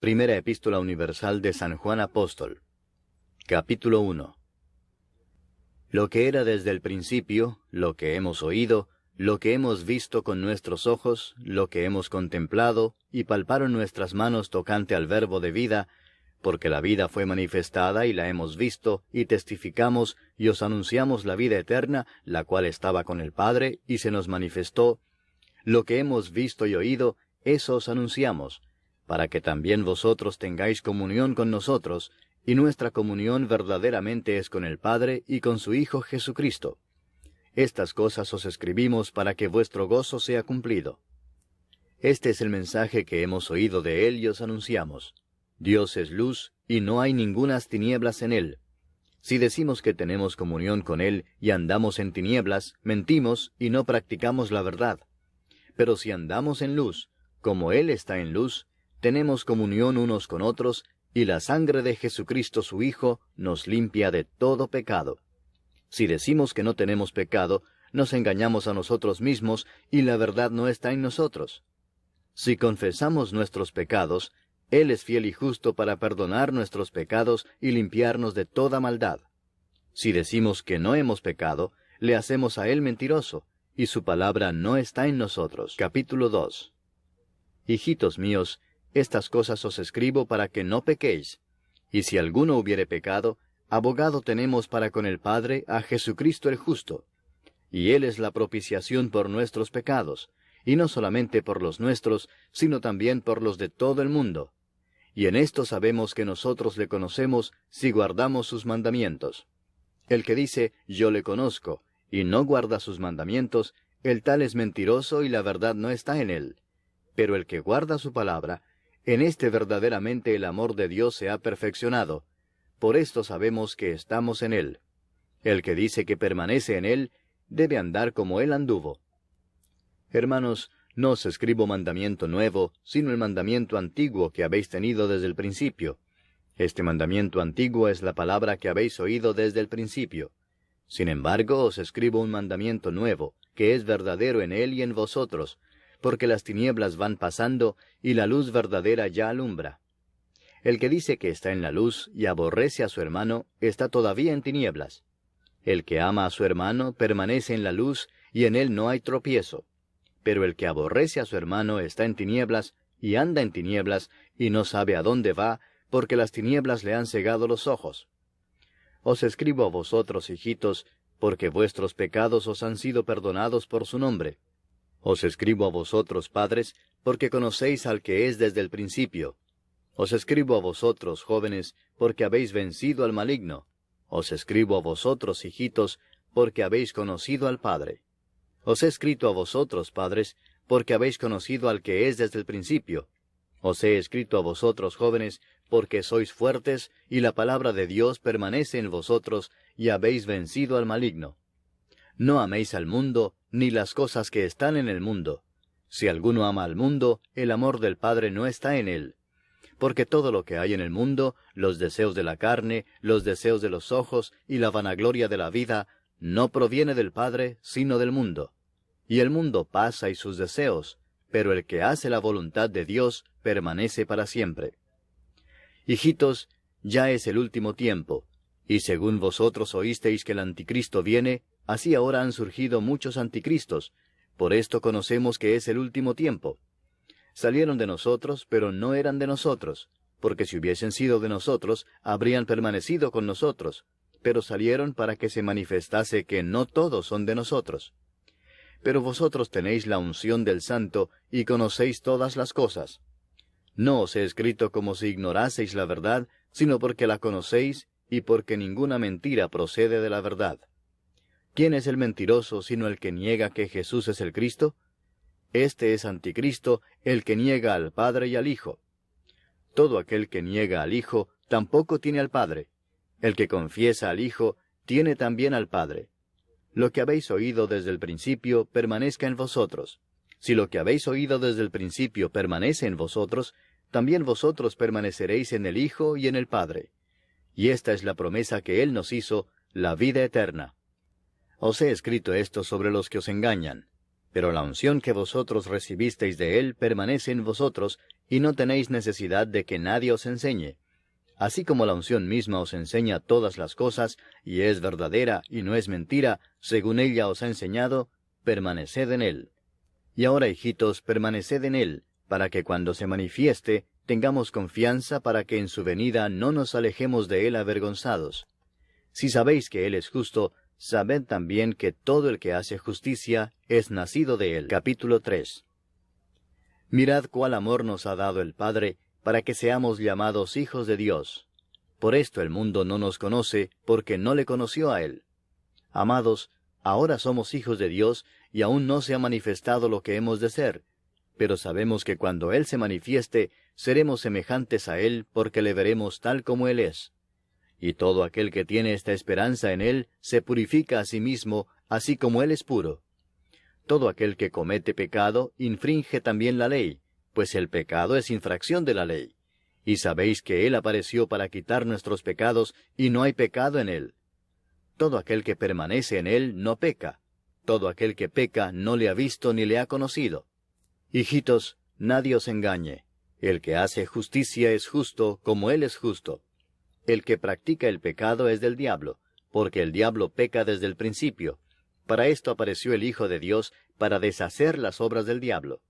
Primera Epístola Universal de San Juan Apóstol. Capítulo 1. Lo que era desde el principio, lo que hemos oído, lo que hemos visto con nuestros ojos, lo que hemos contemplado, y palparon nuestras manos tocante al Verbo de vida, porque la vida fue manifestada y la hemos visto, y testificamos, y os anunciamos la vida eterna, la cual estaba con el Padre, y se nos manifestó. Lo que hemos visto y oído, eso os anunciamos, para que también vosotros tengáis comunión con nosotros, y nuestra comunión verdaderamente es con el Padre y con su Hijo Jesucristo. Estas cosas os escribimos para que vuestro gozo sea cumplido. Este es el mensaje que hemos oído de Él y os anunciamos. Dios es luz, y no hay ningunas tinieblas en Él. Si decimos que tenemos comunión con Él y andamos en tinieblas, mentimos y no practicamos la verdad. Pero si andamos en luz, como Él está en luz, tenemos comunión unos con otros, y la sangre de Jesucristo su Hijo nos limpia de todo pecado. Si decimos que no tenemos pecado, nos engañamos a nosotros mismos, y la verdad no está en nosotros. Si confesamos nuestros pecados, Él es fiel y justo para perdonar nuestros pecados y limpiarnos de toda maldad. Si decimos que no hemos pecado, le hacemos a Él mentiroso, y su palabra no está en nosotros. Capítulo 2. Hijitos míos, estas cosas os escribo para que no pequéis. Y si alguno hubiere pecado, abogado tenemos para con el Padre a Jesucristo el justo. Y Él es la propiciación por nuestros pecados, y no solamente por los nuestros, sino también por los de todo el mundo. Y en esto sabemos que nosotros le conocemos si guardamos sus mandamientos. El que dice, yo le conozco, y no guarda sus mandamientos, el tal es mentiroso y la verdad no está en él. Pero el que guarda su palabra, en este verdaderamente el amor de Dios se ha perfeccionado. Por esto sabemos que estamos en Él. El que dice que permanece en Él, debe andar como Él anduvo. Hermanos, no os escribo mandamiento nuevo, sino el mandamiento antiguo que habéis tenido desde el principio. Este mandamiento antiguo es la palabra que habéis oído desde el principio. Sin embargo, os escribo un mandamiento nuevo, que es verdadero en Él y en vosotros, porque las tinieblas van pasando, y la luz verdadera ya alumbra. El que dice que está en la luz y aborrece a su hermano, está todavía en tinieblas. El que ama a su hermano permanece en la luz, y en él no hay tropiezo. Pero el que aborrece a su hermano está en tinieblas, y anda en tinieblas, y no sabe a dónde va, porque las tinieblas le han cegado los ojos. Os escribo a vosotros, hijitos, porque vuestros pecados os han sido perdonados por su nombre. Os escribo a vosotros, padres, porque conocéis al que es desde el principio. Os escribo a vosotros, jóvenes, porque habéis vencido al maligno. Os escribo a vosotros, hijitos, porque habéis conocido al Padre. Os he escrito a vosotros, padres, porque habéis conocido al que es desde el principio. Os he escrito a vosotros, jóvenes, porque sois fuertes, y la palabra de Dios permanece en vosotros, y habéis vencido al maligno. No améis al mundo, ni las cosas que están en el mundo. Si alguno ama al mundo, el amor del Padre no está en él. Porque todo lo que hay en el mundo, los deseos de la carne, los deseos de los ojos y la vanagloria de la vida, no proviene del Padre, sino del mundo. Y el mundo pasa y sus deseos, pero el que hace la voluntad de Dios permanece para siempre. Hijitos, ya es el último tiempo, y según vosotros oísteis que el anticristo viene, así ahora han surgido muchos anticristos. Por esto conocemos que es el último tiempo. Salieron de nosotros, pero no eran de nosotros, porque si hubiesen sido de nosotros, habrían permanecido con nosotros, pero salieron para que se manifestase que no todos son de nosotros. Pero vosotros tenéis la unción del Santo, y conocéis todas las cosas. No os he escrito como si ignoraseis la verdad, sino porque la conocéis, y porque ninguna mentira procede de la verdad. ¿Quién es el mentiroso sino el que niega que Jesús es el Cristo? Este es anticristo, el que niega al Padre y al Hijo. Todo aquel que niega al Hijo tampoco tiene al Padre. El que confiesa al Hijo tiene también al Padre. Lo que habéis oído desde el principio permanezca en vosotros. Si lo que habéis oído desde el principio permanece en vosotros, también vosotros permaneceréis en el Hijo y en el Padre. Y esta es la promesa que Él nos hizo, la vida eterna. Os he escrito esto sobre los que os engañan. Pero la unción que vosotros recibisteis de Él permanece en vosotros, y no tenéis necesidad de que nadie os enseñe. Así como la unción misma os enseña todas las cosas, y es verdadera y no es mentira, según ella os ha enseñado, permaneced en él. Y ahora, hijitos, permaneced en él, para que cuando se manifieste, tengamos confianza para que en su venida no nos alejemos de él avergonzados. Si sabéis que él es justo, sabed también que todo el que hace justicia es nacido de él. Capítulo 3. Mirad cuál amor nos ha dado el Padre, para que seamos llamados hijos de Dios. Por esto el mundo no nos conoce, porque no le conoció a él. Amados, ahora somos hijos de Dios, y aún no se ha manifestado lo que hemos de ser. Pero sabemos que cuando Él se manifieste, seremos semejantes a Él, porque le veremos tal como Él es. Y todo aquel que tiene esta esperanza en Él, se purifica a sí mismo, así como Él es puro. Todo aquel que comete pecado, infringe también la ley, pues el pecado es infracción de la ley. Y sabéis que Él apareció para quitar nuestros pecados, y no hay pecado en Él. Todo aquel que permanece en Él no peca. Todo aquel que peca no le ha visto ni le ha conocido. Hijitos, nadie os engañe. El que hace justicia es justo, como Él es justo. El que practica el pecado es del diablo, porque el diablo peca desde el principio. Para esto apareció el Hijo de Dios, para deshacer las obras del diablo.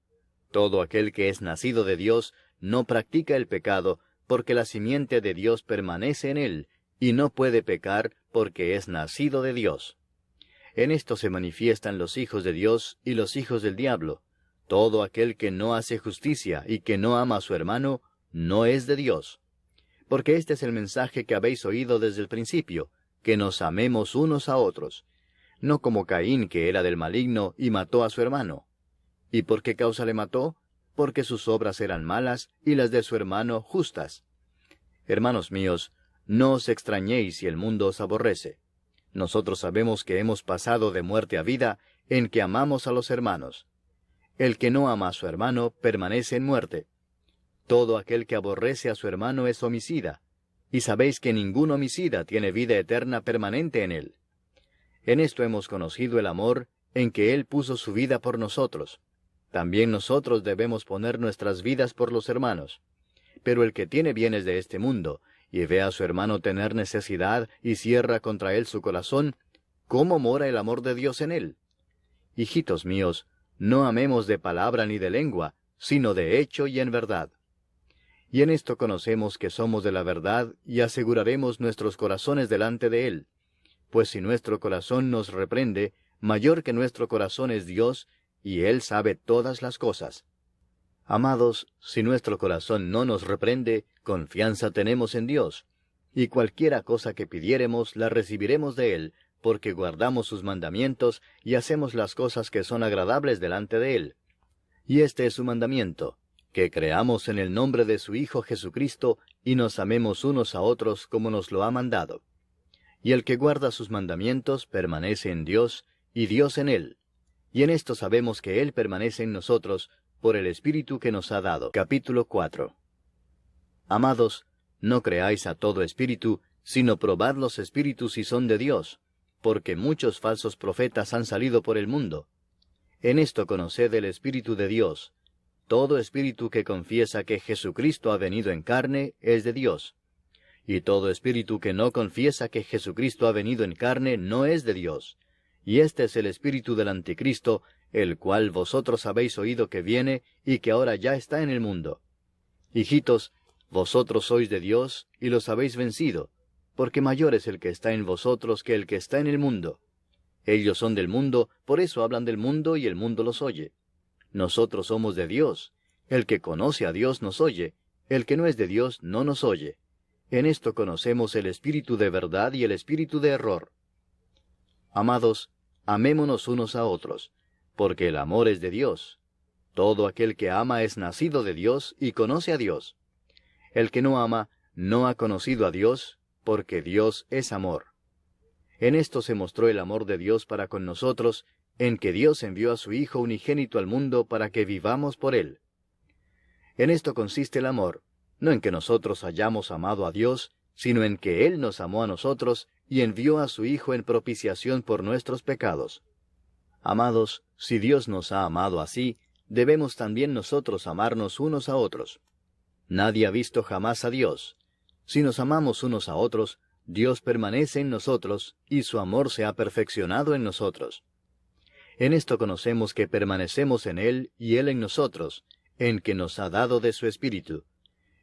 Todo aquel que es nacido de Dios no practica el pecado, porque la simiente de Dios permanece en él, y no puede pecar, porque es nacido de Dios. En esto se manifiestan los hijos de Dios y los hijos del diablo. Todo aquel que no hace justicia y que no ama a su hermano, no es de Dios. Porque este es el mensaje que habéis oído desde el principio, que nos amemos unos a otros. No como Caín, que era del maligno, y mató a su hermano. ¿Y por qué causa le mató? Porque sus obras eran malas, y las de su hermano justas. Hermanos míos, no os extrañéis si el mundo os aborrece. Nosotros sabemos que hemos pasado de muerte a vida, en que amamos a los hermanos. El que no ama a su hermano permanece en muerte. Todo aquel que aborrece a su hermano es homicida, y sabéis que ningún homicida tiene vida eterna permanente en él. En esto hemos conocido el amor, en que Él puso su vida por nosotros. También nosotros debemos poner nuestras vidas por los hermanos. Pero el que tiene bienes de este mundo, y ve a su hermano tener necesidad, y cierra contra él su corazón, ¿cómo mora el amor de Dios en él? Hijitos míos, no amemos de palabra ni de lengua, sino de hecho y en verdad. Y en esto conocemos que somos de la verdad, y aseguraremos nuestros corazones delante de Él. Pues si nuestro corazón nos reprende, mayor que nuestro corazón es Dios, y Él sabe todas las cosas. Amados, si nuestro corazón no nos reprende, confianza tenemos en Dios, y cualquiera cosa que pidiéremos la recibiremos de Él, porque guardamos sus mandamientos y hacemos las cosas que son agradables delante de Él. Y este es su mandamiento, que creamos en el nombre de su Hijo Jesucristo, y nos amemos unos a otros como nos lo ha mandado. Y el que guarda sus mandamientos permanece en Dios, y Dios en él. Y en esto sabemos que Él permanece en nosotros, por el Espíritu que nos ha dado. Capítulo 4. Amados, no creáis a todo espíritu, sino probad los espíritus si son de Dios, porque muchos falsos profetas han salido por el mundo. En esto conoced el Espíritu de Dios. Todo espíritu que confiesa que Jesucristo ha venido en carne es de Dios. Y todo espíritu que no confiesa que Jesucristo ha venido en carne no es de Dios. Y este es el espíritu del anticristo, el cual vosotros habéis oído que viene y que ahora ya está en el mundo. Hijitos, vosotros sois de Dios y los habéis vencido, porque mayor es el que está en vosotros que el que está en el mundo. Ellos son del mundo, por eso hablan del mundo y el mundo los oye. Nosotros somos de Dios. El que conoce a Dios nos oye, el que no es de Dios no nos oye. En esto conocemos el espíritu de verdad y el espíritu de error. Amados, amémonos unos a otros, porque el amor es de Dios. Todo aquel que ama es nacido de Dios y conoce a Dios. El que no ama no ha conocido a Dios, porque Dios es amor. En esto se mostró el amor de Dios para con nosotros, en que Dios envió a su Hijo unigénito al mundo para que vivamos por Él. En esto consiste el amor, no en que nosotros hayamos amado a Dios, sino en que Él nos amó a nosotros y envió a su Hijo en propiciación por nuestros pecados. Amados, si Dios nos ha amado así, debemos también nosotros amarnos unos a otros. Nadie ha visto jamás a Dios. Si nos amamos unos a otros, Dios permanece en nosotros, y su amor se ha perfeccionado en nosotros. En esto conocemos que permanecemos en Él y Él en nosotros, en que nos ha dado de su Espíritu.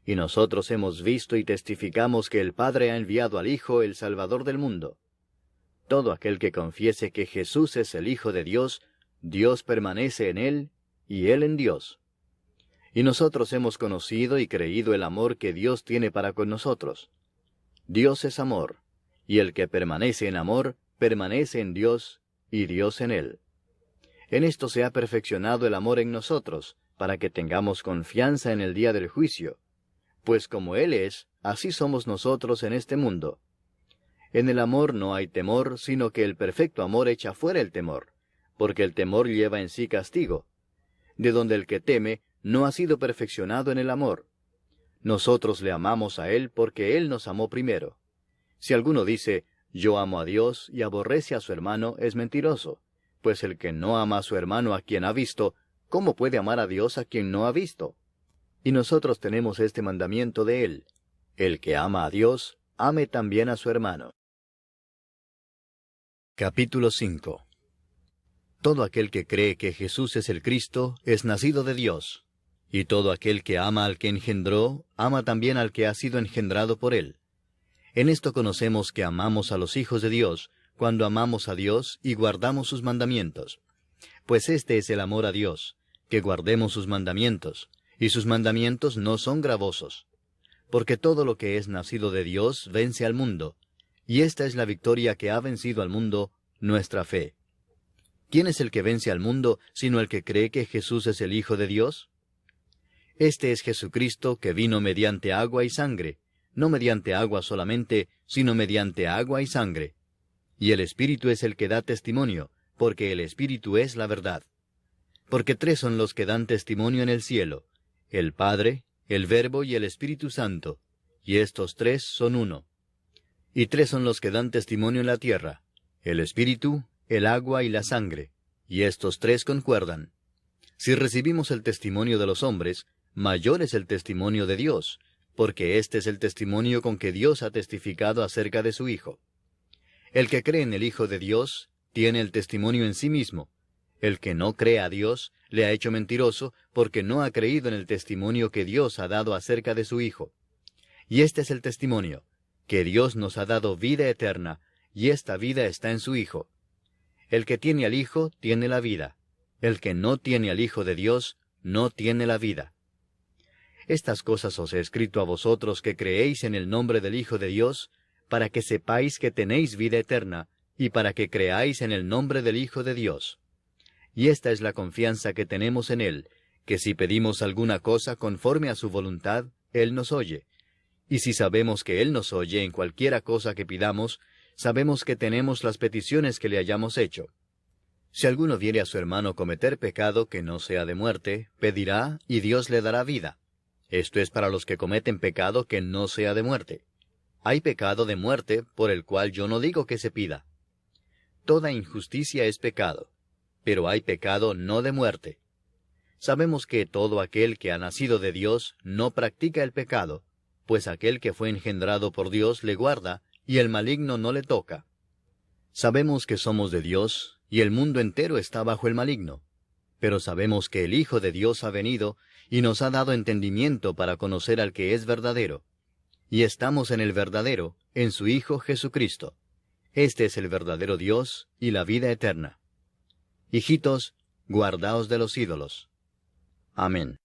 Y nosotros hemos visto y testificamos que el Padre ha enviado al Hijo, el Salvador del mundo. Todo aquel que confiese que Jesús es el Hijo de Dios, Dios permanece en Él, y Él en Dios. Y nosotros hemos conocido y creído el amor que Dios tiene para con nosotros. Dios es amor, y el que permanece en amor, permanece en Dios, y Dios en él. En esto se ha perfeccionado el amor en nosotros, para que tengamos confianza en el día del juicio. Pues como Él es, así somos nosotros en este mundo. En el amor no hay temor, sino que el perfecto amor echa fuera el temor, porque el temor lleva en sí castigo, de donde el que teme no ha sido perfeccionado en el amor. Nosotros le amamos a Él porque Él nos amó primero. Si alguno dice, yo amo a Dios y aborrece a su hermano, es mentiroso, pues el que no ama a su hermano a quien ha visto, ¿cómo puede amar a Dios a quien no ha visto? Y nosotros tenemos este mandamiento de Él: el que ama a Dios, ame también a su hermano. Capítulo 5. Todo aquel que cree que Jesús es el Cristo, es nacido de Dios. Y todo aquel que ama al que engendró, ama también al que ha sido engendrado por Él. En esto conocemos que amamos a los hijos de Dios, cuando amamos a Dios y guardamos sus mandamientos. Pues este es el amor a Dios, que guardemos sus mandamientos, y sus mandamientos no son gravosos. Porque todo lo que es nacido de Dios vence al mundo, y esta es la victoria que ha vencido al mundo, nuestra fe. ¿Quién es el que vence al mundo, sino el que cree que Jesús es el Hijo de Dios? Este es Jesucristo, que vino mediante agua y sangre, no mediante agua solamente, sino mediante agua y sangre. Y el Espíritu es el que da testimonio, porque el Espíritu es la verdad. Porque 3 son los que dan testimonio en el cielo: el Padre, el Verbo y el Espíritu Santo, y estos 3 son uno. Y 3 son los que dan testimonio en la tierra: el Espíritu, el agua y la sangre, y estos 3 concuerdan. Si recibimos el testimonio de los hombres, mayor es el testimonio de Dios, porque este es el testimonio con que Dios ha testificado acerca de su Hijo. El que cree en el Hijo de Dios tiene el testimonio en sí mismo. El que no cree a Dios le ha hecho mentiroso, porque no ha creído en el testimonio que Dios ha dado acerca de su Hijo. Y este es el testimonio, que Dios nos ha dado vida eterna, y esta vida está en su Hijo. El que tiene al Hijo tiene la vida. El que no tiene al Hijo de Dios no tiene la vida. Estas cosas os he escrito a vosotros que creéis en el nombre del Hijo de Dios, para que sepáis que tenéis vida eterna, y para que creáis en el nombre del Hijo de Dios. Y esta es la confianza que tenemos en Él, que si pedimos alguna cosa conforme a su voluntad, Él nos oye. Y si sabemos que Él nos oye en cualquiera cosa que pidamos, sabemos que tenemos las peticiones que le hayamos hecho. Si alguno viere a su hermano cometer pecado que no sea de muerte, pedirá, y Dios le dará vida. Esto es para los que cometen pecado que no sea de muerte. Hay pecado de muerte, por el cual yo no digo que se pida. Toda injusticia es pecado, pero hay pecado no de muerte. Sabemos que todo aquel que ha nacido de Dios no practica el pecado, pues aquel que fue engendrado por Dios le guarda, y el maligno no le toca. Sabemos que somos de Dios, y el mundo entero está bajo el maligno. Pero sabemos que el Hijo de Dios ha venido, y nos ha dado entendimiento para conocer al que es verdadero. Y estamos en el verdadero, en su Hijo Jesucristo. Este es el verdadero Dios y la vida eterna. Hijitos, guardaos de los ídolos. Amén.